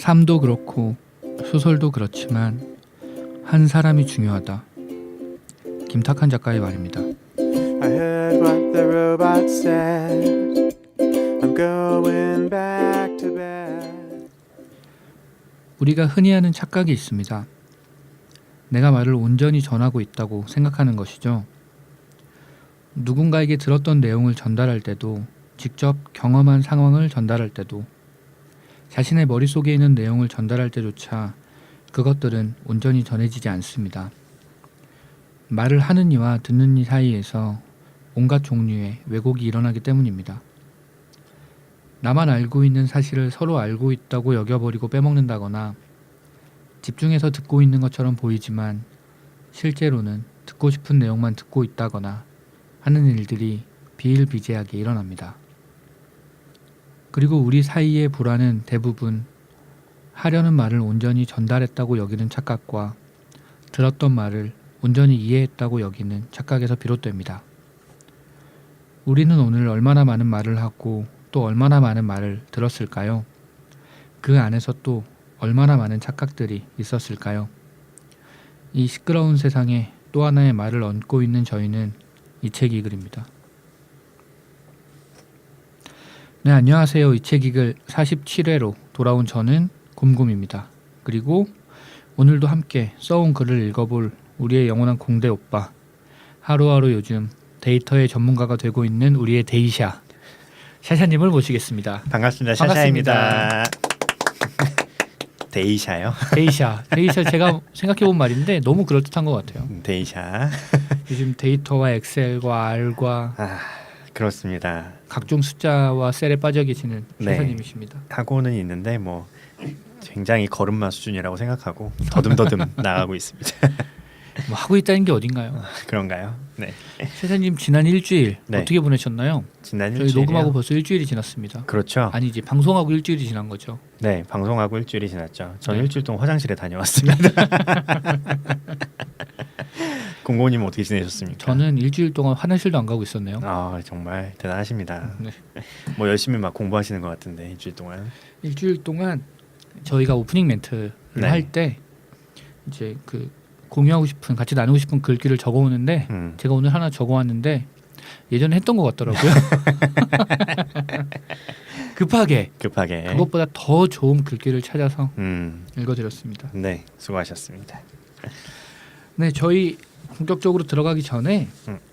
삶도 그렇고 소설도 그렇지만 한 사람이 중요하다. 김탁한 작가의 말입니다. I heard what the robot said. I'm going back to bed. 우리가 흔히 하는 착각이 있습니다. 내가 말을 온전히 전하고 있다고 생각하는 것이죠. 누군가에게 들었던 내용을 전달할 때도, 직접 경험한 상황을 전달할 때도, 자신의 머릿속에 있는 내용을 전달할 때조차 그것들은 온전히 전해지지 않습니다. 말을 하는 이와 듣는 이 사이에서 온갖 종류의 왜곡이 일어나기 때문입니다. 나만 알고 있는 사실을 서로 알고 있다고 여겨버리고 빼먹는다거나, 집중해서 듣고 있는 것처럼 보이지만 실제로는 듣고 싶은 내용만 듣고 있다거나 하는 일들이 비일비재하게 일어납니다. 그리고 우리 사이의 불화는 대부분 하려는 말을 온전히 전달했다고 여기는 착각과 들었던 말을 온전히 이해했다고 여기는 착각에서 비롯됩니다. 우리는 오늘 얼마나 많은 말을 하고 또 얼마나 많은 말을 들었을까요? 그 안에서 또 얼마나 많은 착각들이 있었을까요? 이 시끄러운 세상에 또 하나의 말을 얹고 있는 저희는 이책이글입니다. 네, 안녕하세요. 이책이글 47회로 돌아온 저는 곰곰입니다. 그리고 오늘도 함께 써온 글을 읽어볼 우리의 영원한 공대 오빠, 하루하루 요즘 데이터의 전문가가 되고 있는 우리의 데이샤 샤샤님을 모시겠습니다. 반갑습니다. 샤샤입니다. 데이샤요? 데이샤 제가 생각해본 말인데 너무 그럴듯한 것 같아요. 데이샤. 요즘 데이터와 엑셀과 R과 그렇습니다. 각종 숫자와 셀에 빠져 계시는 네. 샤샤님이십니다. 하고는 있는데 뭐 굉장히 걸음마 수준이라고 생각하고 더듬더듬 나가고 있습니다. 뭐 하고 있다는 게 어딘가요? 그런가요? 네. 샤샤님 지난 일주일 네. 어떻게 보내셨나요? 지난 저희 일주일이요? 녹음하고 벌써 일주일이 지났습니다. 그렇죠. 아니지, 방송하고 일주일이 지난 거죠. 네, 방송하고 일주일이 지났죠. 전 네. 일주일 동안 화장실에 다녀왔습니다. 공고님 어떻게 지내셨습니까? 저는 일주일 동안 화장실도 안 가고 있었네요. 아, 정말 대단하십니다. 네. 뭐 열심히 막 공부하시는 것 같은데 일주일 동안. 일주일 동안 저희가 오프닝 멘트를 네. 할 때 이제 그 공유하고 싶은, 같이 나누고 싶은 글귀를 적어오는데 제가 오늘 하나 적어왔는데 예전에 했던 것 같더라고요. 급하게 그것보다 더 좋은 글귀를 찾아서 읽어드렸습니다. 네, 수고하셨습니다. 네, 저희 본격적으로 들어가기 전에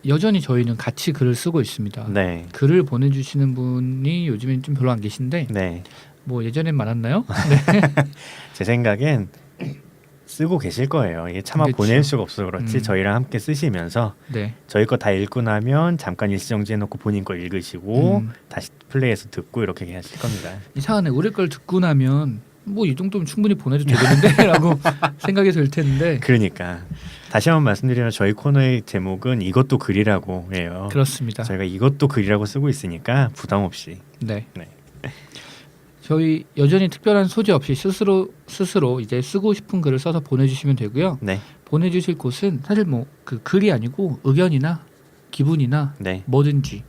여전히 저희는 같이 글을 쓰고 있습니다. 네. 글을 보내주시는 분이 요즘엔 좀 별로 안 계신데 네. 뭐 예전엔 많았나요? 네. 제 생각엔 쓰고 계실 거예요. 이게 차마 그렇죠. 보낼 수가 없어서 그렇지 저희랑 함께 쓰시면서 네. 저희 거 다 읽고 나면 잠깐 일시정지해놓고 본인 거 읽으시고 다시 플레이해서 듣고 이렇게 하실 겁니다. 이상하네. 우리 걸 듣고 나면 뭐 이 정도면 충분히 보내도 되겠는데 라고 생각이 들 텐데. 그러니까 다시 한번 말씀드리면 저희 코너의 제목은 이것도 글이라고 해요. 그렇습니다. 저희가 이것도 글이라고 쓰고 있으니까 부담 없이. 네. 네. 저희 여전히 특별한 소재 없이 스스로 이제 쓰고 싶은 글을 써서 보내주시면 되고요. 네. 보내주실 곳은 사실 뭐 그 글이 아니고 의견이나 기분이나 네. 뭐든지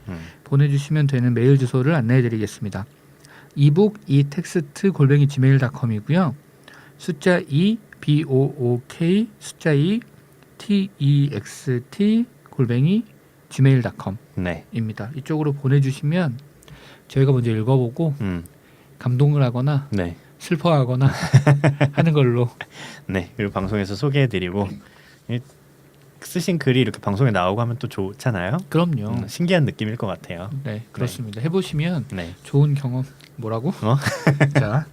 보내주시면 되는 메일 주소를 안내해드리겠습니다. 이북 이텍스트 @gmail.com이고요. 숫자 2 BOOK 숫자 2 TEXT @gmail.com입니다. 네. 이쪽으로 보내주시면 저희가 먼저 읽어보고 감동을 하거나 네. 슬퍼하거나 하는 걸로. 네. 그리고 방송에서 소개해드리고 쓰신 글이 이렇게 방송에 나오고 하면 또 좋잖아요. 그럼요. 신기한 느낌일 것 같아요. 네, 그렇습니다. 해보시면 네. 좋은 경험. 뭐라고? 자,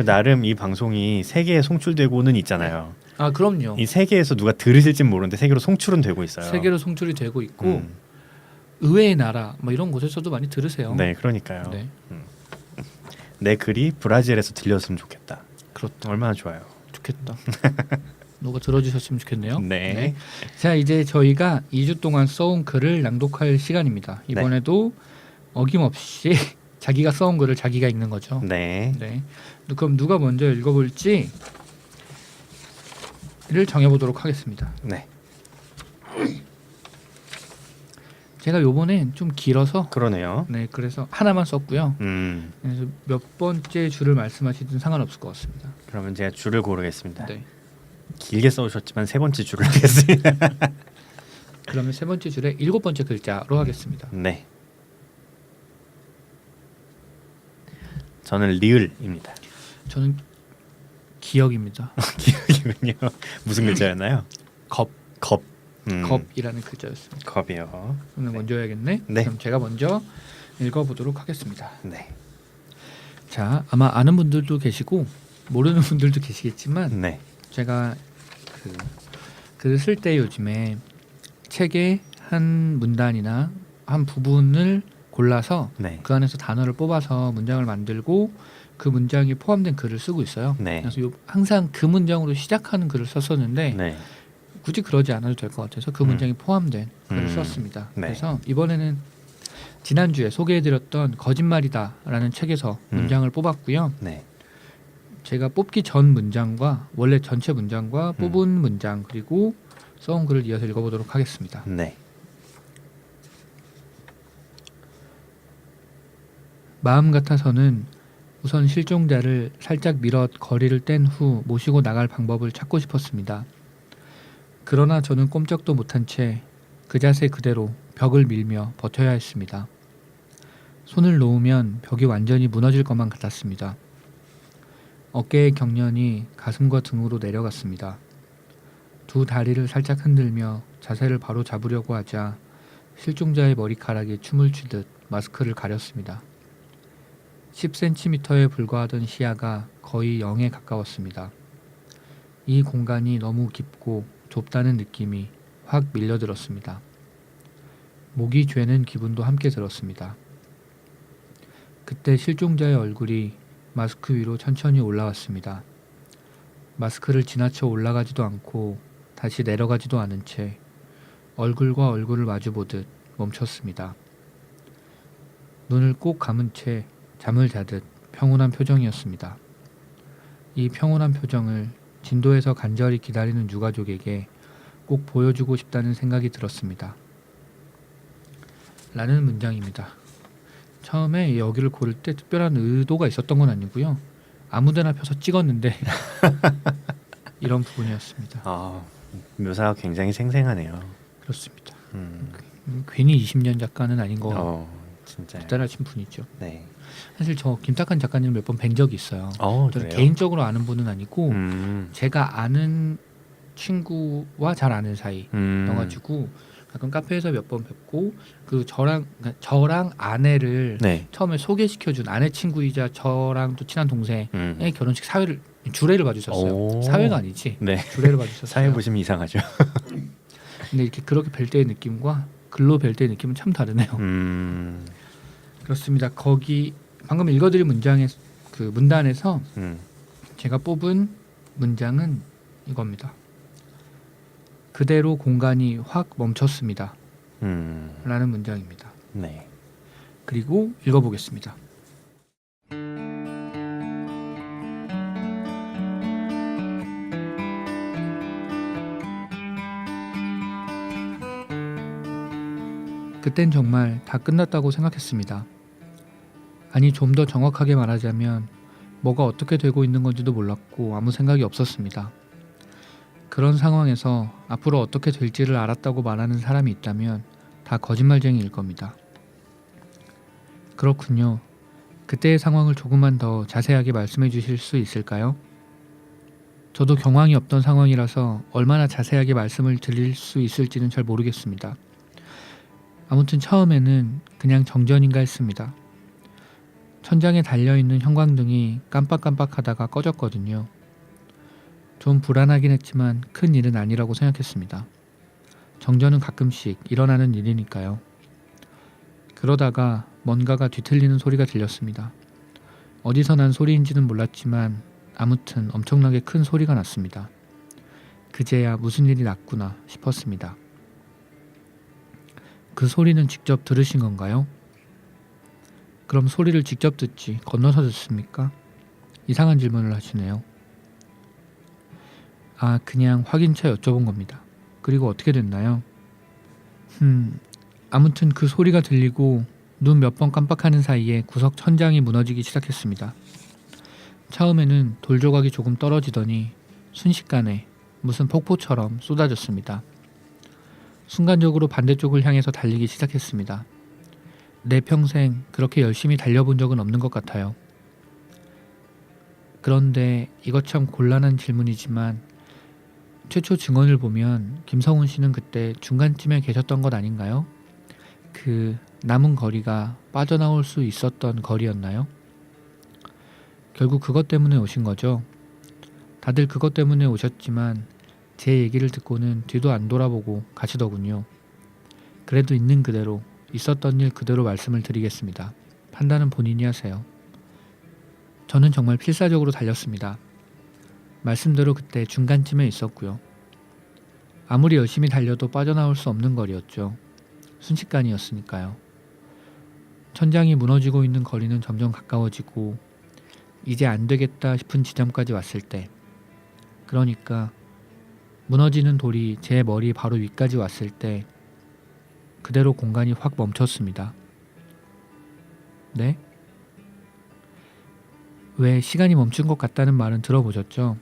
나름 이 방송이 세계에 송출되고는 있잖아요. 아 그럼요. 이 세계에서 누가 들으실진 모르는데 세계로 송출은 되고 있어요. 세계로 송출이 되고 있고 의외의 나라 뭐 이런 곳에서도 많이 들으세요. 네, 그러니까요. 네, 내 글이 브라질에서 들렸으면 좋겠다. 그렇다. 얼마나 좋아요. 좋겠다. 누가 들어주셨으면 좋겠네요. 네. 자, 이제 저희가 2주 동안 써온 글을 낭독할 시간입니다. 이번에도 어김없이 자기가 써온 글을 자기가 읽는 거죠. 네. 네. 그럼 누가 먼저 읽어볼지를 정해보도록 하겠습니다. 네. 제가 요번엔 좀 길어서 그러네요. 네 그래서 하나만 썼고요. 음. 그래서 몇 번째 줄을 말씀하시든 상관없을 것 같습니다. 그러면 제가 줄을 고르겠습니다. 네. 길게 써오셨지만 세 번째 줄을 하겠습니다. 그러면 세 번째 줄에 일곱 번째 글자로 하겠습니다. 네. 저는 리을입니다. 저는 기억입니다. 기억이군요. 무슨 글자였나요? 겁. 겁. 겁이라는 글자였습니다. 겁이요. 오늘 먼저 해야겠네. 네. 그럼 제가 먼저 읽어보도록 하겠습니다. 네. 자, 아마 아는 분들도 계시고 모르는 분들도 계시겠지만 네. 제가 글을 쓸 때 요즘에 책의 한 문단이나 한 부분을 골라서 네. 그 안에서 단어를 뽑아서 문장을 만들고 그 문장이 포함된 글을 쓰고 있어요. 네. 그래서 항상 그 문장으로 시작하는 글을 썼었는데 네. 굳이 그러지 않아도 될 것 같아서 그 문장이 포함된 글을 썼습니다. 네. 그래서 이번에는 지난주에 소개해드렸던 거짓말이다라는 책에서 문장을 뽑았고요. 네. 제가 뽑기 전 문장과 원래 전체 문장과 뽑은 문장 그리고 써온 글을 이어서 읽어보도록 하겠습니다. 네. 마음 같아서는 우선 실종자를 살짝 밀어 거리를 뗀 후 모시고 나갈 방법을 찾고 싶었습니다. 그러나 저는 꼼짝도 못한 채 그 자세 그대로 벽을 밀며 버텨야 했습니다. 손을 놓으면 벽이 완전히 무너질 것만 같았습니다. 어깨의 경련이 가슴과 등으로 내려갔습니다. 두 다리를 살짝 흔들며 자세를 바로 잡으려고 하자 실종자의 머리카락이 춤을 추듯 마스크를 가렸습니다. 10cm에 불과하던 시야가 거의 0에 가까웠습니다. 이 공간이 너무 깊고 좁다는 느낌이 확 밀려들었습니다. 목이 죄는 기분도 함께 들었습니다. 그때 실종자의 얼굴이 마스크 위로 천천히 올라왔습니다. 마스크를 지나쳐 올라가지도 않고 다시 내려가지도 않은 채 얼굴과 얼굴을 마주보듯 멈췄습니다. 눈을 꼭 감은 채 잠을 자듯 평온한 표정이었습니다. 이 평온한 표정을 진도에서 간절히 기다리는 유가족에게 꼭 보여주고 싶다는 생각이 들었습니다. 라는 문장입니다. 처음에 여기를 고를 때 특별한 의도가 있었던 건 아니고요. 아무데나 펴서 찍었는데 이런 부분이었습니다. 묘사가 굉장히 생생하네요. 그렇습니다. 음. 괜히 20년 작가는 아닌 거 진짜 대단하신 분이죠. 네. 사실 저 김탁한 작가님 몇 번 뵌 적이 있어요. 저는 그래요? 개인적으로 아는 분은 아니고 음. 제가 아는 친구와 잘 아는 사이여가지고 가끔 카페에서 몇 번 뵙고 그 저랑 아내를 네. 처음에 소개시켜준 아내 친구이자 저랑 또 친한 동생의 결혼식 사회를 주례를 봐주셨어요. 오. 사회가 아니지 네. 주례를 봐주셨어요. 사회 보시면 이상하죠. 근데 이렇게 그렇게 뵐 때의 느낌과 글로 뵐 때의 느낌은 참 다르네요. 그렇습니다. 거기 방금 읽어드린 문장의 그 문단에서 제가 뽑은 문장은 이겁니다. 그대로 공간이 확 멈췄습니다. 라는 문장입니다. 네. 그리고 읽어보겠습니다. 그땐 정말 다 끝났다고 생각했습니다. 아니 좀 더 정확하게 말하자면 뭐가 어떻게 되고 있는 건지도 몰랐고 아무 생각이 없었습니다. 그런 상황에서 앞으로 어떻게 될지를 알았다고 말하는 사람이 있다면 다 거짓말쟁이일 겁니다. 그렇군요. 그때의 상황을 조금만 더 자세하게 말씀해 주실 수 있을까요? 저도 경황이 없던 상황이라서 얼마나 자세하게 말씀을 드릴 수 있을지는 잘 모르겠습니다. 아무튼 처음에는 그냥 정전인가 했습니다. 천장에 달려있는 형광등이 깜빡깜빡하다가 꺼졌거든요. 좀 불안하긴 했지만 큰 일은 아니라고 생각했습니다. 정전은 가끔씩 일어나는 일이니까요. 그러다가 뭔가가 뒤틀리는 소리가 들렸습니다. 어디서 난 소리인지는 몰랐지만 아무튼 엄청나게 큰 소리가 났습니다. 그제야 무슨 일이 났구나 싶었습니다. 그 소리는 직접 들으신 건가요? 그럼 소리를 직접 듣지 건너서 듣습니까? 이상한 질문을 하시네요. 그냥 확인차 여쭤본 겁니다. 그리고 어떻게 됐나요? 아무튼 그 소리가 들리고 눈 몇 번 깜빡하는 사이에 구석 천장이 무너지기 시작했습니다. 처음에는 돌 조각이 조금 떨어지더니 순식간에 무슨 폭포처럼 쏟아졌습니다. 순간적으로 반대쪽을 향해서 달리기 시작했습니다. 내 평생 그렇게 열심히 달려본 적은 없는 것 같아요. 그런데 이것 참 곤란한 질문이지만 최초 증언을 보면 김성훈 씨는 그때 중간쯤에 계셨던 것 아닌가요? 그 남은 거리가 빠져나올 수 있었던 거리였나요? 결국 그것 때문에 오신 거죠. 다들 그것 때문에 오셨지만 제 얘기를 듣고는 뒤도 안 돌아보고 가시더군요. 그래도 있는 그대로 있었던 일 그대로 말씀을 드리겠습니다. 판단은 본인이 하세요. 저는 정말 필사적으로 달렸습니다. 말씀대로 그때 중간쯤에 있었고요. 아무리 열심히 달려도 빠져나올 수 없는 거리였죠. 순식간이었으니까요. 천장이 무너지고 있는 거리는 점점 가까워지고 이제 안 되겠다 싶은 지점까지 왔을 때, 그러니까 무너지는 돌이 제 머리 바로 위까지 왔을 때 그대로 공간이 확 멈췄습니다. 네? 왜 시간이 멈춘 것 같다는 말은 들어보셨죠?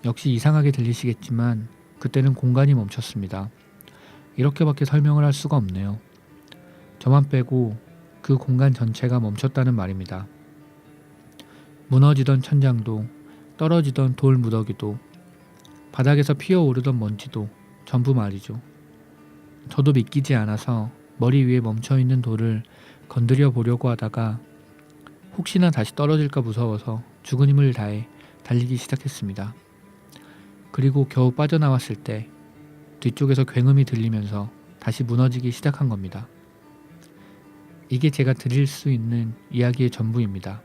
역시 이상하게 들리시겠지만 그때는 공간이 멈췄습니다. 이렇게밖에 설명을 할 수가 없네요. 저만 빼고 그 공간 전체가 멈췄다는 말입니다. 무너지던 천장도 떨어지던 돌 무더기도 바닥에서 피어오르던 먼지도 전부 말이죠. 저도 믿기지 않아서 머리 위에 멈춰있는 돌을 건드려 보려고 하다가 혹시나 다시 떨어질까 무서워서 죽은 힘을 다해 달리기 시작했습니다. 그리고 겨우 빠져나왔을 때 뒤쪽에서 굉음이 들리면서 다시 무너지기 시작한 겁니다. 이게 제가 드릴 수 있는 이야기의 전부입니다.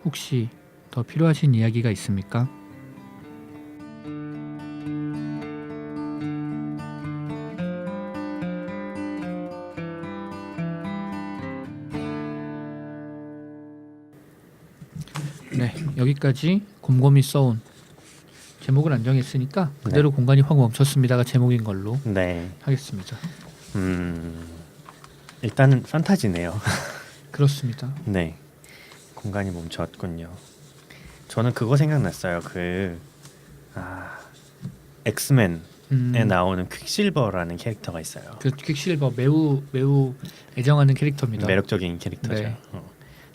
혹시 더 필요하신 이야기가 있습니까? 네, 여기까지 곰곰이 써온 제목을 안 정했으니까 그대로 공간이 확 멈췄습니다가 제목인 걸로 네. 하겠습니다. 일단은 판타지네요. 그렇습니다. 네. 공간이 멈췄군요. 저는 그거 생각났어요. 엑스맨에 나오는 퀵실버라는 캐릭터가 있어요. 그 퀵실버 매우 애정하는 캐릭터입니다. 매력적인 캐릭터죠. 네.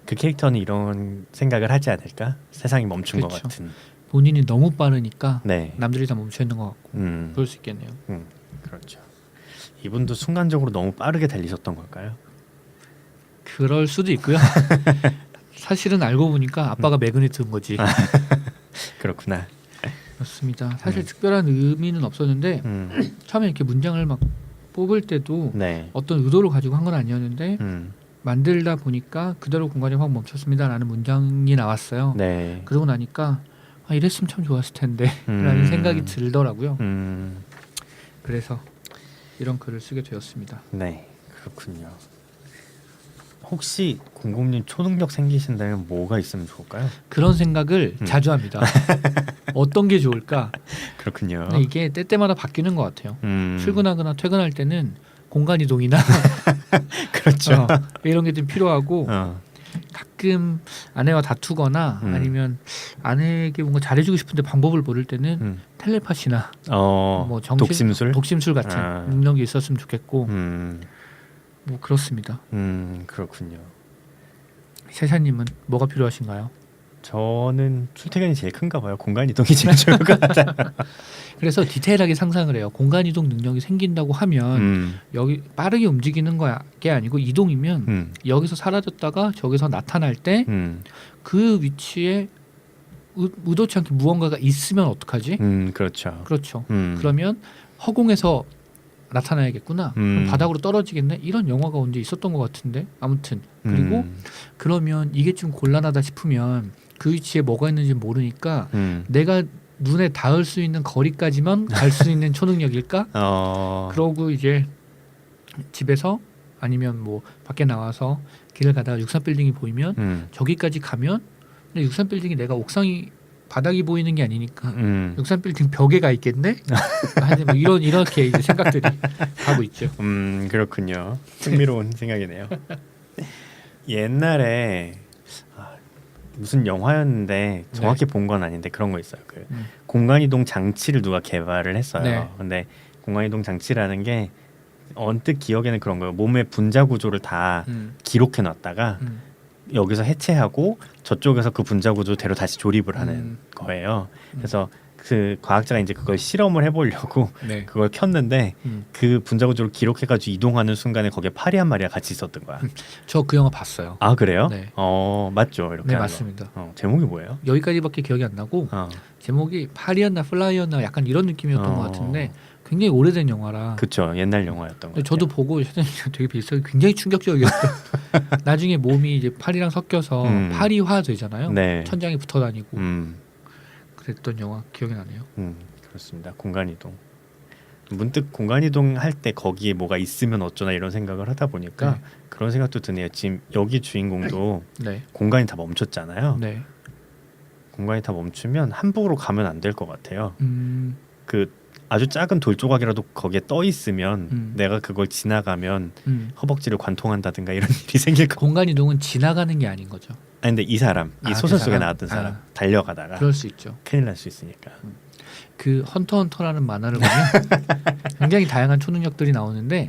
그 캐릭터는 이런 생각을 하지 않을까? 세상이 멈춘 것 그렇죠. 같은. 본인이 너무 빠르니까 네. 남들이 다 멈춰 있는 것 같고 그럴 수 있겠네요. 그렇죠. 이분도 순간적으로 너무 빠르게 달리셨던 걸까요? 그럴 수도 있고요. 사실은 알고 보니까 아빠가 매그네트인 거지. 그렇구나. 그렇습니다. 사실 특별한 의미는 없었는데 처음에 이렇게 문장을 막 뽑을 때도 네. 어떤 의도를 가지고 한 건 아니었는데 만들다 보니까 그대로 공간이 확 멈췄습니다라는 문장이 나왔어요. 네. 그러고 나니까 이랬으면 참 좋았을 텐데 라는 생각이 들더라고요. 그래서 이런 글을 쓰게 되었습니다. 네. 그렇군요. 혹시 공공님 초능력 생기신다면 뭐가 있으면 좋을까요? 그런 생각을 자주 합니다. 어떤 게 좋을까? 그렇군요. 근데 이게 때때마다 바뀌는 것 같아요. 출근하거나 퇴근할 때는 공간 이동이나 그렇죠. 이런 게 좀 필요하고 가끔 아내와 다투거나 아니면 아내에게 뭔가 잘해주고 싶은데 방법을 모를 때는 텔레파시나 뭐 독심술 같은 능력이 있었으면 좋겠고 뭐 그렇습니다. 그렇군요. 세샤님은 뭐가 필요하신가요? 저는 출퇴근이 제일 큰가 봐요. 공간 이동이 제일 좋을 것 같아요. 그래서 디테일하게 상상을 해요. 공간 이동 능력이 생긴다고 하면 여기 빠르게 움직이는 게 아니고 이동이면 여기서 사라졌다가 저기서 나타날 때 그 위치에 의도치 않게 무언가가 있으면 어떡하지? 그렇죠. 그렇죠. 그러면 허공에서 나타나야겠구나. 그럼 바닥으로 떨어지겠네. 이런 영화가 언제 있었던 것 같은데. 아무튼 그리고 그러면 이게 좀 곤란하다 싶으면 그 위치에 뭐가 있는지 모르니까 내가 눈에 닿을 수 있는 거리까지만 갈 수 있는 초능력일까? 그러고 이제 집에서 아니면 뭐 밖에 나와서 길을 가다가 63빌딩이 보이면 저기까지 가면 근데 63빌딩이 내가 옥상이 바닥이 보이는 게 아니니까 63빌딩 벽에 가 있겠네? 아니 뭐 이렇게 이제 생각들이 가고 있죠. 그렇군요. 흥미로운 생각이네요. 옛날에 무슨 영화였는데 정확히 본 건 아닌데 그런 거 있어요. 그 공간이동 장치를 누가 개발을 했어요. 네. 근데 공간이동 장치라는 게 언뜻 기억에는 그런 거예요. 몸의 분자 구조를 다 기록해 놨다가 여기서 해체하고 저쪽에서 그 분자 구조대로 다시 조립을 하는 거예요. 그래서 그 과학자가 이제 그걸 실험을 해보려고 네. 그걸 켰는데 그 분자 구조를 기록해가지고 이동하는 순간에 거기에 파리 한 마리가 같이 있었던 거야. 저 그 영화 봤어요. 아 그래요? 네. 맞죠. 이렇게 네 하는 맞습니다. 거. 제목이 뭐예요? 여기까지밖에 기억이 안 나고 제목이 파리였나 플라이였나 약간 이런 느낌이었던 것 같은데 굉장히 오래된 영화라. 그쵸. 옛날 영화였던 거. 저도 보고 사장님이랑 되게 비슷하게 굉장히 충격적이었어요. 나중에 몸이 이제 파리랑 섞여서 파리화 되잖아요. 네. 천장에 붙어 다니고 그랬던 영화 기억이 나네요. 그렇습니다. 공간이동. 문득 공간이동 할 때 거기에 뭐가 있으면 어쩌나 이런 생각을 하다 보니까 네. 그런 생각도 드네요. 지금 여기 주인공도 네. 공간이 다 멈췄잖아요. 네. 공간이 다 멈추면 함부로 가면 안 될 것 같아요. 그 아주 작은 돌 조각이라도 거기에 떠 있으면 내가 그걸 지나가면 허벅지를 관통한다든가 이런 일이 생길 거. 공간 이동은 지나가는 게 아닌 거죠. 아니 근데 이 사람, 이 소설 그 속에 사람? 나왔던 사람 달려가다가 그럴 수 있죠. 큰일 날 수 있으니까. 그 헌터라는 만화를 보면 굉장히 다양한 초능력들이 나오는데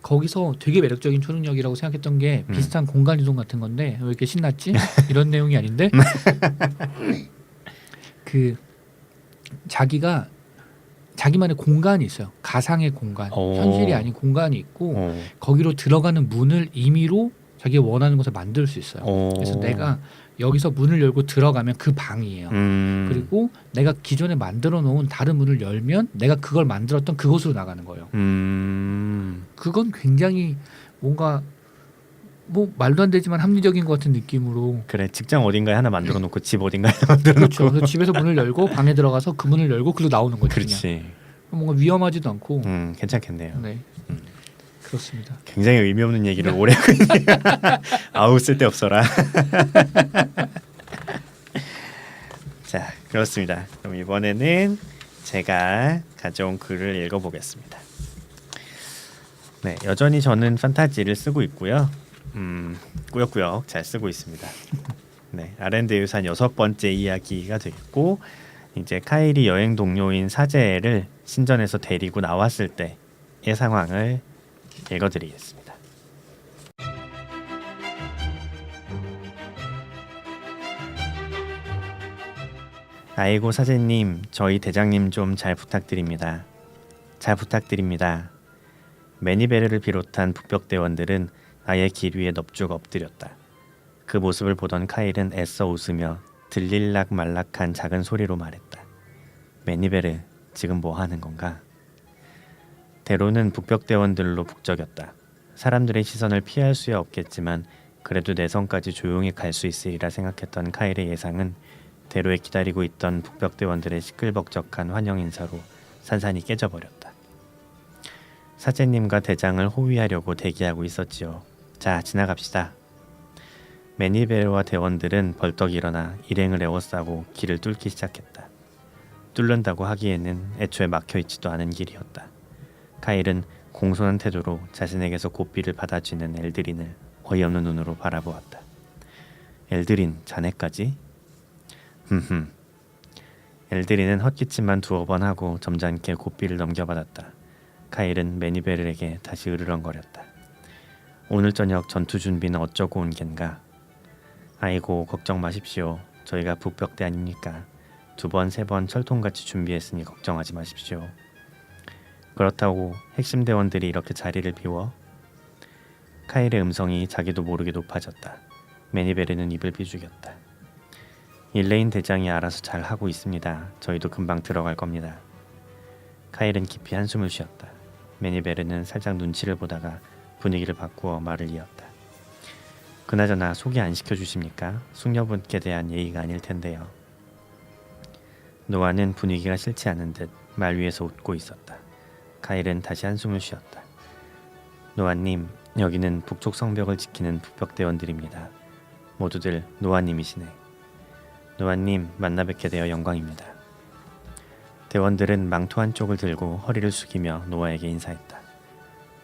거기서 되게 매력적인 초능력이라고 생각했던 게 비슷한 공간 이동 같은 건데 왜 이렇게 신났지? 이런 내용이 아닌데 그 자기가 자기만의 공간이 있어요. 가상의 공간, 현실이 아닌 공간이 있고 거기로 들어가는 문을 임의로 자기가 원하는 곳에 만들 수 있어요. 그래서 내가 여기서 문을 열고 들어가면 그 방이에요. 그리고 내가 기존에 만들어 놓은 다른 문을 열면 내가 그걸 만들었던 그곳으로 나가는 거예요. 그건 굉장히 뭔가 뭐 말도 안 되지만 합리적인 것 같은 느낌으로. 그래 직장 어딘가에 하나 만들어 놓고 집 어딘가에 만들어 그렇죠. 놓고. 그래서 집에서 문을 열고 방에 들어가서 그 문을 열고 그리고 나오는 거죠. 그렇지. 그냥. 뭔가 위험하지도 않고. 괜찮겠네요. 네. 그렇습니다. 굉장히 의미 없는 얘기를 오래 하고 있네요. 아우 쓸데없어라. 자 그렇습니다. 그럼 이번에는 제가 가져온 글을 읽어보겠습니다. 네 여전히 저는 판타지를 쓰고 있고요. 꾸역꾸역 잘 쓰고 있습니다. 네 아렌데유산 6번째 이야기가 되겠고 이제 카일이 여행 동료인 사제를 신전에서 데리고 나왔을 때의 상황을 읽어드리겠습니다. 아이고 사제님, 저희 대장님 좀 잘 부탁드립니다. 잘 부탁드립니다. 매니베르를 비롯한 북벽대원들은 나의 길 위에 넙죽 엎드렸다. 그 모습을 보던 카일은 애써 웃으며 들릴락 말락한 작은 소리로 말했다. 매니베르, 지금 뭐 하는 건가? 대로는 북벽대원들로 북적였다. 사람들의 시선을 피할 수야 없겠지만 그래도 내 성까지 조용히 갈 수 있으리라 생각했던 카일의 예상은 대로에 기다리고 있던 북벽대원들의 시끌벅적한 환영 인사로 산산이 깨져버렸다. 사제님과 대장을 호위하려고 대기하고 있었지요. 자, 지나갑시다. 매니베르와 대원들은 벌떡 일어나 일행을 에워싸고 길을 뚫기 시작했다. 뚫는다고 하기에는 애초에 막혀있지도 않은 길이었다. 카일은 공손한 태도로 자신에게서 고삐를 받아쥐는 엘드린을 어이없는 눈으로 바라보았다. 엘드린, 자네까지? 흠흠. 엘드린은 헛기침만 2번 하고 점잖게 고삐를 넘겨받았다. 카일은 매니베르에게 다시 으르렁거렸다. 오늘 저녁 전투 준비는 어쩌고 온 겐가? 아이고 걱정 마십시오. 저희가 북벽대 아닙니까? 2번, 3번 철통같이 준비했으니 걱정하지 마십시오. 그렇다고 핵심 대원들이 이렇게 자리를 비워? 카일의 음성이 자기도 모르게 높아졌다. 매니베르는 입을 비죽였다. 일레인 대장이 알아서 잘 하고 있습니다. 저희도 금방 들어갈 겁니다. 카일은 깊이 한숨을 쉬었다. 매니베르는 살짝 눈치를 보다가 분위기를 바꾸어 말을 이었다. 그나저나 소개 안 시켜주십니까? 숙녀분께 대한 예의가 아닐 텐데요. 노아는 분위기가 싫지 않은 듯 말 위에서 웃고 있었다. 카일은 다시 한숨을 쉬었다. 노아님, 여기는 북쪽 성벽을 지키는 북벽대원들입니다. 모두들 노아님이시네. 노아님 만나 뵙게 되어 영광입니다. 대원들은 망토 한쪽을 들고 허리를 숙이며 노아에게 인사했다.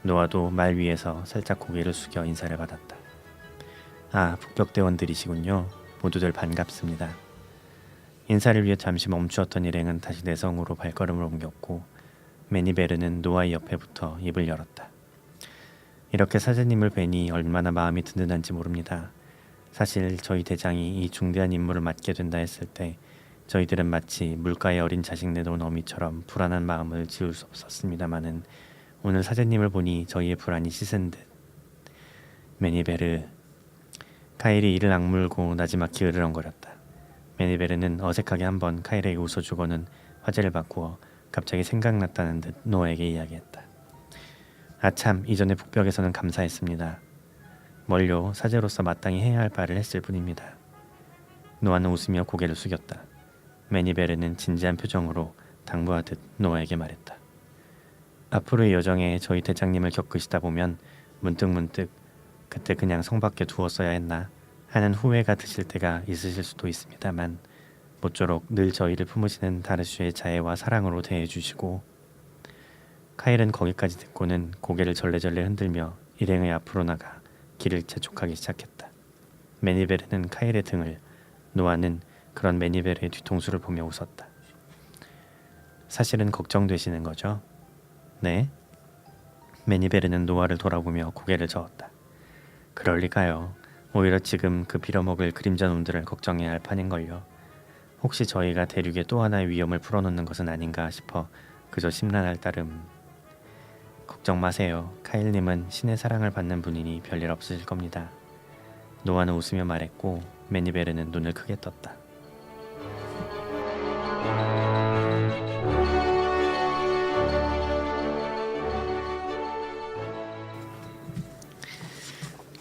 노아도 말 위에서 살짝 고개를 숙여 인사를 받았다. 아, 북벽대원들이시군요. 모두들 반갑습니다. 인사를 위해 잠시 멈추었던 일행은 다시 내성으로 발걸음을 옮겼고 매니베르는 노아의 옆에 붙어 입을 열었다. 이렇게 사제님을 뵈니 얼마나 마음이 든든한지 모릅니다. 사실 저희 대장이 이 중대한 임무를 맡게 된다 했을 때 저희들은 마치 물가에 어린 자식 내놓은 어미처럼 불안한 마음을 지울 수 없었습니다마는 오늘 사제님을 보니 저희의 불안이 씻은 듯. 매니베르. 카일이 이를 악물고 나지막히 으르렁거렸다. 매니베르는 어색하게 한번 카일에게 웃어주고는 화제를 바꾸어 갑자기 생각났다는 듯 노아에게 이야기했다. 아참, 이전에 북벽에서는 감사했습니다. 뭘요, 사제로서 마땅히 해야 할 바를 했을 뿐입니다. 노아는 웃으며 고개를 숙였다. 매니베르는 진지한 표정으로 당부하듯 노아에게 말했다. 앞으로의 여정에 저희 대장님을 겪으시다 보면 문득문득 그때 그냥 성 밖에 두었어야 했나 하는 후회가 드실 때가 있으실 수도 있습니다만 모쪼록 늘 저희를 품으시는 다르슈의 자애와 사랑으로 대해주시고. 카일은 거기까지 듣고는 고개를 절레절레 흔들며 일행의 앞으로 나가 길을 재촉하기 시작했다. 매니베르는 카일의 등을, 노아는 그런 매니베르의 뒤통수를 보며 웃었다. 사실은 걱정되시는 거죠? 네? 매니베르는 노아를 돌아보며 고개를 저었다. 그럴 리가요. 오히려 지금 그 빌어먹을 그림자 놈들을 걱정해야 할 판인걸요. 혹시 저희가 대륙에 또 하나의 위험을 풀어놓는 것은 아닌가 싶어 그저 심란할 따름. 걱정 마세요. 카일님은 신의 사랑을 받는 분이니 별일 없으실 겁니다. 노아는 웃으며 말했고 매니베르는 눈을 크게 떴다.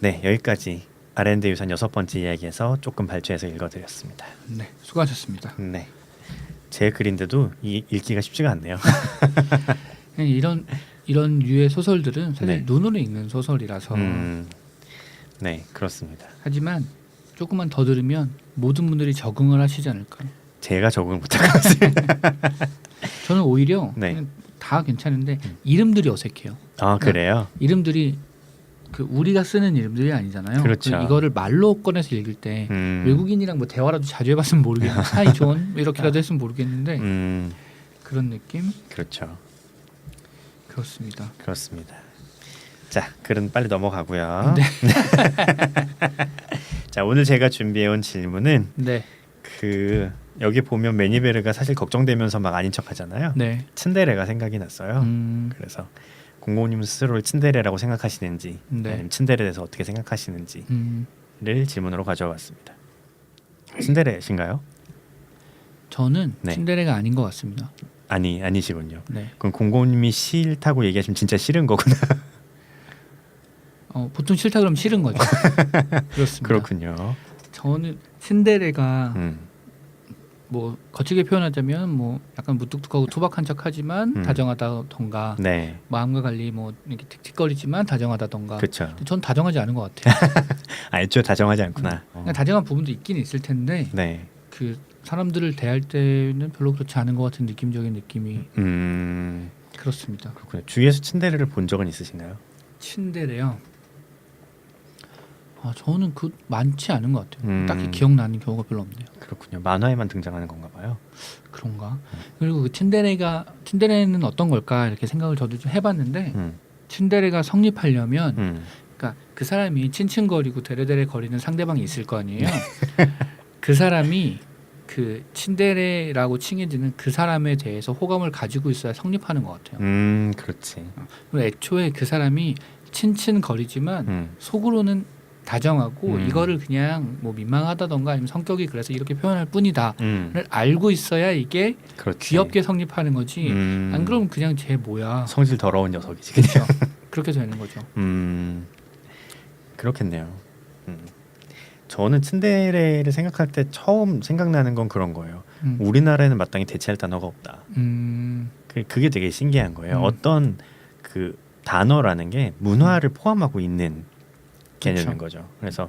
네, 여기까지 R&D 유산 6번째 이야기에서 조금 발췌해서 읽어드렸습니다. 네, 수고하셨습니다. 네, 제 글인데도 읽기가 쉽지가 않네요. 이런 류의 소설들은 사실 네. 눈으로 읽는 소설이라서 네, 그렇습니다. 하지만 조금만 더 들으면 모든 분들이 적응을 하시지 않을까. 제가 적응을 못할 것 같습니다. 저는 오히려 네. 그냥 다 괜찮은데 이름들이 어색해요. 아, 그래요? 이름들이 그 우리가 쓰는 이름들이 아니잖아요. 그렇죠. 이거를 말로 꺼내서 읽을 때 외국인이랑 뭐 대화라도 자주 해봤으면 모르겠는데 하이 존 이렇게라도 했으면 모르겠는데 그런 느낌? 그렇죠. 그렇습니다. 그렇습니다. 자, 글은 빨리 넘어가고요. 네. 자, 오늘 제가 준비해온 질문은 네, 그 여기 보면 매니베르가 사실 걱정되면서 막 아닌 척하잖아요. 네. 츤데레가 생각이 났어요. 그래서 공공님 스스로를 츤데레라고 생각하시는지 네. 아니면 츤데레에 대해서 어떻게 생각하시는지를 질문으로 가져왔습니다. 츤데레신가요? 저는 네. 츤데레가 아닌 것 같습니다. 아니시군요. 네. 그럼 공공님이 싫다고 얘기하시면 진짜 싫은 거구나. 보통 싫다 그러면 싫은 거죠. 그렇습니다. 그렇군요. 저는 츤데레가 음. 뭐 거칠게 표현하자면 뭐 약간 무뚝뚝하고 투박한 척하지만 다정하다던가 네, 마음과 달리 뭐 이렇게 틱틱거리지만 다정하다던가. 그렇죠. 전 다정하지 않은 것 같아요. 애초에 다정하지 않구나. 그냥 다정한 부분도 있긴 있을 텐데 네. 그 사람들을 대할 때는 별로 그렇지 않은 것 같은 느낌적인 느낌이 그렇습니다. 그렇군요. 주위에서 츤데레를 본 적은 있으신가요? 츤데레요. 저는 그 많지 않은 것 같아요. 딱히 음. 기억나는 경우가 별로 없네요. 그렇군요. 만화에만 등장하는 건가 봐요. 그런가? 그리고 그 츤데레는 어떤 걸까 이렇게 생각을 저도 좀 해봤는데 츤데레가 성립하려면 그러니까 그 사람이 칭칭거리고 데레데레 거리는 상대방이 있을 거 아니에요. 그 사람이 그 츤데레라고 칭해지는 그 사람에 대해서 호감을 가지고 있어야 성립하는 것 같아요. 그렇지. 그리고 애초에 그 사람이 친친거리지만 속으로는 다정하고 이거를 그냥 뭐 민망하다던가 아니면 성격이 그래서 이렇게 표현할 뿐이다를 알고 있어야 이게 그렇지. 귀엽게 성립하는 거지. 안 그러면 그냥 쟤 뭐야. 성질 더러운 녀석이지. 그렇죠. 그렇게 되는 거죠. 그렇겠네요. 저는 츤데레를 생각할 때 처음 생각나는 건 그런 거예요. 우리나라에는 마땅히 대체할 단어가 없다. 그게 되게 신기한 거예요. 어떤 그 단어라는 게 문화를 포함하고 있는 개념인 거죠. 그래서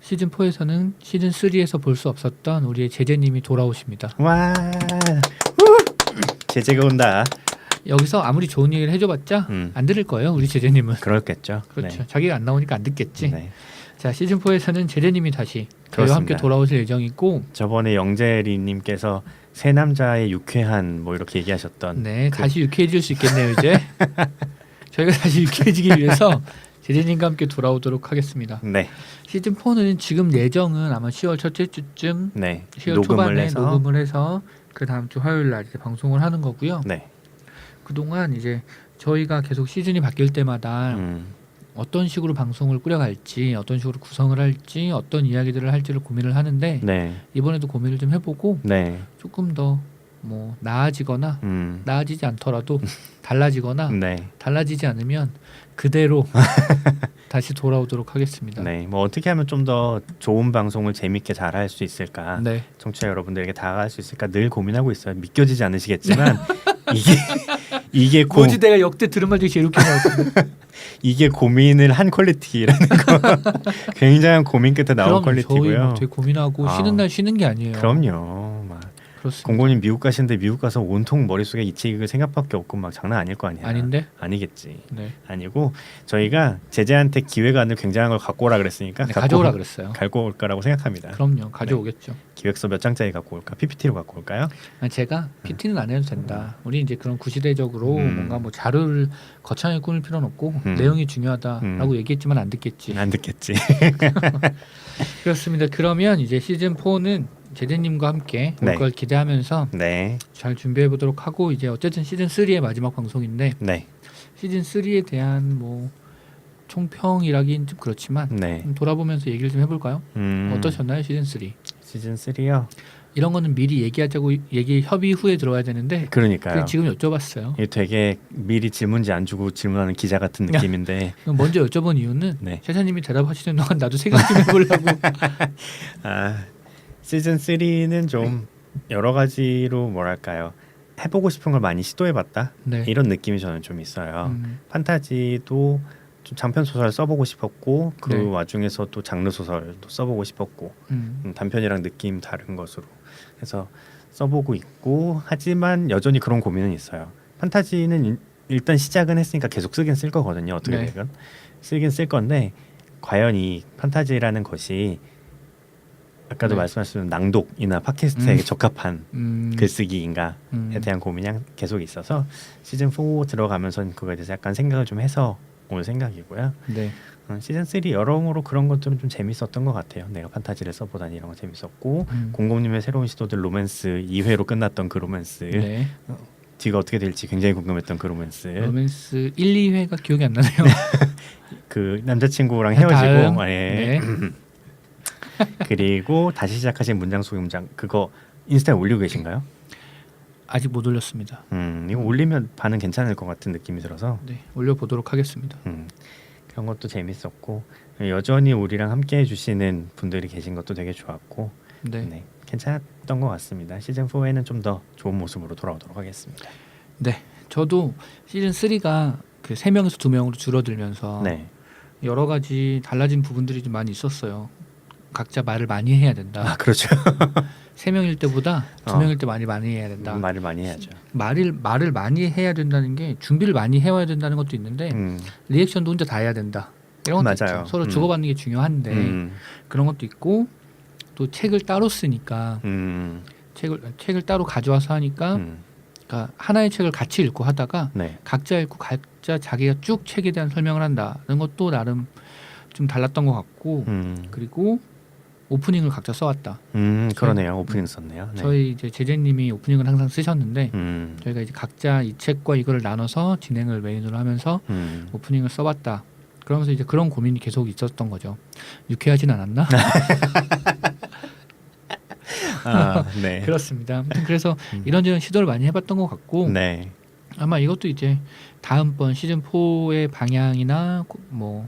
시즌 4에서는 시즌 3에서 볼 수 없었던 우리의 제재님이 돌아오십니다. 와, 제재가 온다. 여기서 아무리 좋은 얘기를 해줘봤자 안 들을 거예요. 우리 제재님은. 그렇겠죠. 그렇죠. 네. 자기가 안 나오니까 안 듣겠지. 네. 자, 시즌 4에서는 제재님이 다시 저희와 그렇습니다. 함께 돌아오실 예정이고, 저번에 영재리님께서 새 남자의 유쾌한 뭐 이렇게 얘기하셨던 네, 다시 유쾌해질 수 있겠네요. 이제 저희가 다시 유쾌해지기 위해서 제재님과 함께 돌아오도록 하겠습니다. 네, 시즌 4는 지금 예정은 아마 10월 첫째 주쯤, 네. 10월 녹음을 초반에 해서 녹음을 해서 그 다음 주 화요일 날 이제 방송을 하는 거고요. 네, 그동안 이제 저희가 계속 시즌이 바뀔 때마다 어떤 식으로 방송을 꾸려갈지, 어떤 식으로 구성을 할지, 어떤 이야기들을 할지를 고민을 하는데 네, 이번에도 고민을 좀 해보고 네, 조금 더 뭐 나아지거나 음, 나아지지 않더라도 달라지거나 네, 달라지지 않으면 그대로 다시 돌아오도록 하겠습니다. 네. 뭐 어떻게 하면 좀 더 좋은 방송을 재밌게 잘 할 수 있을까? 네. 청취자 여러분들에게 다가갈 수 있을까 늘 고민하고 있어요. 믿겨지지 않으시겠지만 이게 뭐지 내가 역대 들은 말 중에 제일 웃긴 것 같은데. 이게 고민을 한 퀄리티라는 거 굉장한 고민 끝에 나온 그럼 저희 퀄리티고요. 막 되게 고민하고 아. 쉬는 날 쉬는 게 아니에요. 그럼요. 막 그렇습니다. 공고님 미국 가시는데 미국 가서 온통 머릿속에 이 책을 생각밖에 없고 막 장난 아닐 거 아니야. 아닌데? 아니겠지. 네. 아니고 저희가 제재한테 기획안을 굉장한 걸 갖고 오라 그랬으니까 네, 가져오라 그랬어요. 갖고 올 거라고 생각합니다. 그럼요. 가져오겠죠. 기획서 몇 장짜리 갖고 올까? PPT로 갖고 올까요? 아니, 제가 PT는 안 해도 된다. 우리 이제 그런 구시대적으로 뭔가 뭐 자료를 거창하게 꾸밀 필요는 없고 내용이 중요하다라고 얘기했지만 안 듣겠지. 안 듣겠지. 그렇습니다. 그러면 이제 시즌 4는 제재님과 함께 올 네. 걸 기대하면서 네, 잘 준비해 보도록 하고, 이제 어쨌든 시즌 3의 마지막 방송인데 네, 시즌 3에 대한 뭐 총평이라기는 좀 그렇지만 네. 좀 돌아보면서 얘기를 좀 해볼까요? 어떠셨나요 시즌 3? 시즌 3요. 이런 거는 미리 얘기하자고 얘기 협의 후에 들어야 되는데 그러니까요. 그냥 지금 여쭤봤어요. 이게 되게 미리 질문지 안 주고 질문하는 기자 같은 느낌인데. 그럼 먼저 여쭤본 이유는 네. 세사님이 대답하시는 동안 나도 생각 좀 해보려고. 아, 시즌 3는 좀 여러 가지로 뭐랄까요, 해보고 싶은 걸 많이 시도해봤다 네. 이런 느낌이 저는 좀 있어요. 음, 판타지도 좀 장편 소설 써보고 싶었고 그 네. 와중에서 또 장르 소설도 써보고 싶었고 단편이랑 느낌 다른 것으로 해서 써보고 있고, 하지만 여전히 그런 고민은 있어요. 판타지는 일단 시작은 했으니까 계속 쓰긴 쓸 거거든요. 어떻게 네. 되건 쓰긴 쓸 건데 과연 이 판타지라는 것이 아까도 네. 말씀하신 낭독이나 팟캐스트에 적합한 음, 글쓰기인가에 대한 고민이 계속 있어서 시즌 4 들어가면서 그거에 대해서 약간 생각을 좀 해서 올 생각이고요. 네. 시즌 3 여러모로 그런 것들은 좀 재밌었던 것 같아요. 내가 판타지를 써보다니 이런 거 재밌었고, 공공님의 새로운 시도들, 로맨스 2회로 끝났던 그 로맨스, 네. 뒤가 어떻게 될지 굉장히 궁금했던 그 로맨스, 로맨스 1, 2회가 기억이 안 나네요. 그 남자친구랑 다음. 헤어지고, 네. 그리고 다시 시작하신 문장 속의 문장, 그거 인스타에 올리고 계신가요? 아직 못 올렸습니다. 이거 올리면 반응 괜찮을 것 같은 느낌이 들어서 네, 올려보도록 하겠습니다. 그런 것도 재밌었고, 여전히 우리랑 함께 해주시는 분들이 계신 것도 되게 좋았고, 네. 네, 괜찮았던 것 같습니다. 시즌 4에는 좀 더 좋은 모습으로 돌아오도록 하겠습니다. 네, 저도 시즌 3가 그 3명에서 2명으로 줄어들면서 네, 여러 가지 달라진 부분들이 좀 많이 있었어요. 각자 말을 많이 해야 된다. 아 그렇죠. 3명일 때보다 2명일 때 많이 해야 된다. 말을 많이 해야죠. 말을 많이 해야 된다는 게 준비를 많이 해와야 된다는 것도 있는데 리액션도 혼자 다 해야 된다. 이런 것도 맞아요. 있죠. 서로 주고받는 게 중요한데 그런 것도 있고, 또 책을 따로 쓰니까 책을 따로 가져와서 하니까 그러니까 하나의 책을 같이 읽고 하다가 네, 각자 읽고 각자 자기가 쭉 책에 대한 설명을 한다는 것도 나름 좀 달랐던 것 같고, 그리고 오프닝을 각자 써왔다. 그러네요. 오프닝 썼네요. 네. 저희 이제 제재님이 오프닝을 항상 쓰셨는데 저희가 이제 각자 이 책과 이거를 나눠서 진행을 메인으로 하면서 오프닝을 써봤다. 그러면서 이제 그런 고민이 계속 있었던 거죠. 유쾌하진 않았나? 아, 네. 그렇습니다. 아무튼 그래서 이런저런 시도를 많이 해봤던 것 같고, 네, 아마 이것도 이제 다음번 시즌 4의 방향이나 뭐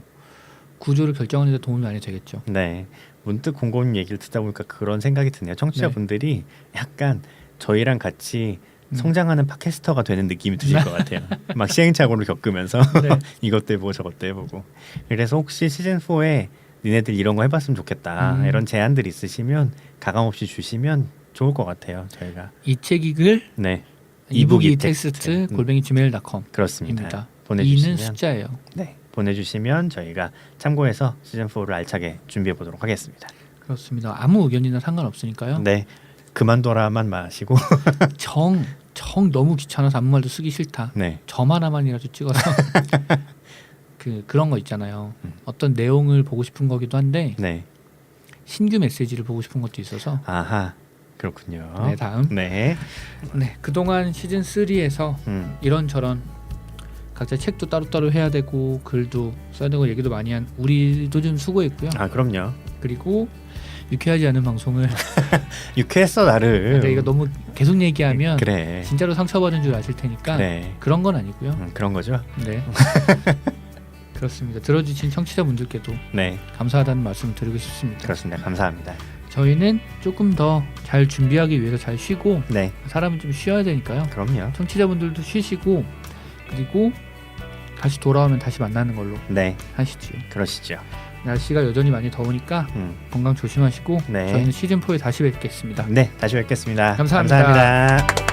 구조를 결정하는 데 도움이 많이 되겠죠. 네. 문득 공공 얘기를 듣다 보니까 그런 생각이 드네요. 청취자분들이 약간 저희랑 같이 성장하는 팟캐스터가 되는 느낌이 드실 것 같아요. 막 시행착오를 겪으면서 네. 이것도 해보고 저것도 해보고. 그래서 혹시 시즌 4에 니네들 이런 거 해봤으면 좋겠다. 음. 이런 제안들 있으시면 가감 없이 주시면 좋을 것 같아요. 저희가 이책익을 네 이북이 텍스트. 텍스트 골뱅이 gmail.com입니다. 그렇습니다. 2는 보내주시면 숫자예요. 네 보내주시면 저희가 참고해서 시즌 4를 알차게 준비해 보도록 하겠습니다. 그렇습니다. 아무 의견이나 상관없으니까요. 네 그만둬라만 마시고 정 너무 귀찮아서 아무 말도 쓰기 싫다. 네 점 하나만이라도 찍어서 그런 거 있잖아요. 어떤 내용을 보고 싶은 거기도 한데 네. 신규 메시지를 보고 싶은 것도 있어서 아하 그렇군요. 네, 다음. 네. 네, 그동안 시즌 3에서 이런저런 각자 책도 따로따로 해야 되고 글도 써야 되고 얘기도 많이 한 우리도 좀 수고했고요. 아 그럼요. 그리고 유쾌하지 않은 방송을 유쾌했어 나를. 근데 이거 너무 계속 얘기하면 그래. 진짜로 상처받은 줄 아실 테니까 그래. 그런 건 아니고요. 그런 거죠. 네. 그렇습니다. 들어주신 청취자분들께도 네 감사하다는 말씀을 드리고 싶습니다. 그렇습니다. 감사합니다. 저희는 조금 더 잘 준비하기 위해서 잘 쉬고 네 사람은 좀 쉬어야 되니까요. 그럼요. 청취자분들도 쉬시고 그리고 다시 돌아오면 다시 만나는 걸로 네 하시죠. 그러시죠. 날씨가 여전히 많이 더우니까 건강 조심하시고 네. 저희는 시즌 4에 다시 뵙겠습니다. 네 다시 뵙겠습니다. 감사합니다. 감사합니다.